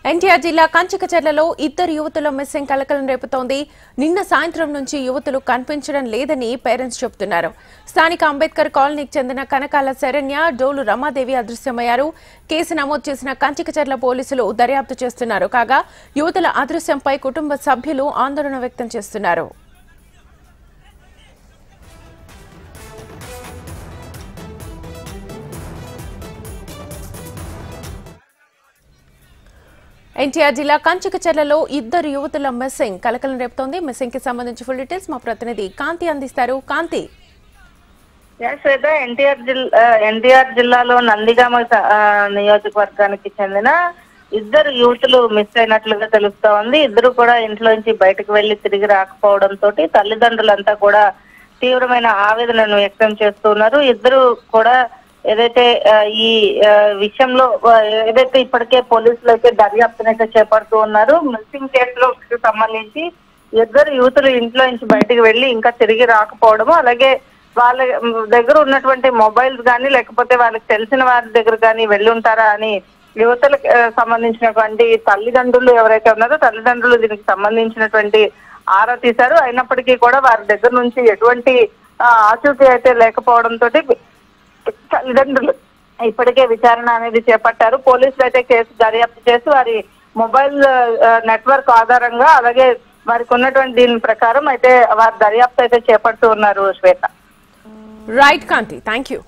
ఎన్టీఆర్ జిల్లా కంచికచర్లలో ఇద్దరు యువతుల మిస్సింగ్ కలకలం రేపుతోంది. నిన్న సాయంత్రం నుంచి యువతులు కనిపించడం లేదని పేరెంట్స్ చెబుతున్నారు. స్థానిక అంబేద్కర్ కాలనీకి చెందిన కనకాల శరణ్య, డోలు రమాదేవి అదృశ్యమయ్యారు. కేసు నమోదు చేసిన కంచికచర్ల పోలీసులు దర్యాప్తు చేస్తున్నారు. కాగా యువతుల అదృశ్యంపై కుటుంబ సభ్యులు ఆందోళన వ్యక్తం చేస్తున్నారు. ఎన్టీఆర్ జిల్లా కంచికచర్లలో ఇద్దరు యువతుల మిస్సింగ్ కలకలం రేపుతోంది. మిస్సింగ్ కి సంబంధించి ఫుల్ డీటెయిల్స్ మా ప్రతినిధి కాంతి అందిస్తారు. కాంతి, ఎన్టీఆర్ జిల్లాలో నందిగామ నియోజకవర్గానికి చెందిన ఇద్దరు యువతులు మిస్ అయినట్లుగా తెలుస్తా ఉంది. ఇద్దరు కూడా ఇంట్లో నుంచి బయటకు వెళ్లి తిరిగి రాకపోవడంతో తల్లిదండ్రులంతా కూడా తీవ్రమైన ఆవేదనను వ్యక్తం చేస్తున్నారు. ఇద్దరు కూడా ఏదైతే ఈ విషయంలో ఏదైతే ఇప్పటికే పోలీసులు అయితే దర్యాప్తునైతే చేపడుతూ ఉన్నారు. మిస్సింగ్ కేసులకు సంబంధించి ఇద్దరు యువతులు ఇంట్లో నుంచి బయటకు వెళ్లి ఇంకా తిరిగి రాకపోవడము, అలాగే వాళ్ళ దగ్గర ఉన్నటువంటి మొబైల్స్ కానీ లేకపోతే వాళ్ళకి తెలిసిన వారి దగ్గర కానీ వెళ్ళి ఉంటారా అని యువతలకు సంబంధించినటువంటి తల్లిదండ్రులు ఎవరైతే ఉన్నారో తల్లిదండ్రులు దీనికి సంబంధించినటువంటి ఆరా తీశారు. అయినప్పటికీ కూడా వారి దగ్గర నుంచి ఎటువంటి ఆచూకీ అయితే లేకపోవడంతో తల్లిదండ్రులు ఇప్పటికే విచారణ అనేది చేపట్టారు. పోలీసులు అయితే కేసు దర్యాప్తు చేసి వారి మొబైల్ నెట్వర్క్ ఆధారంగా అలాగే వారికి ఉన్నటువంటి దీని ప్రకారం అయితే వారి దర్యాప్తు అయితే చేపడుతూ ఉన్నారు. Shweta. Right Kanti, thank you.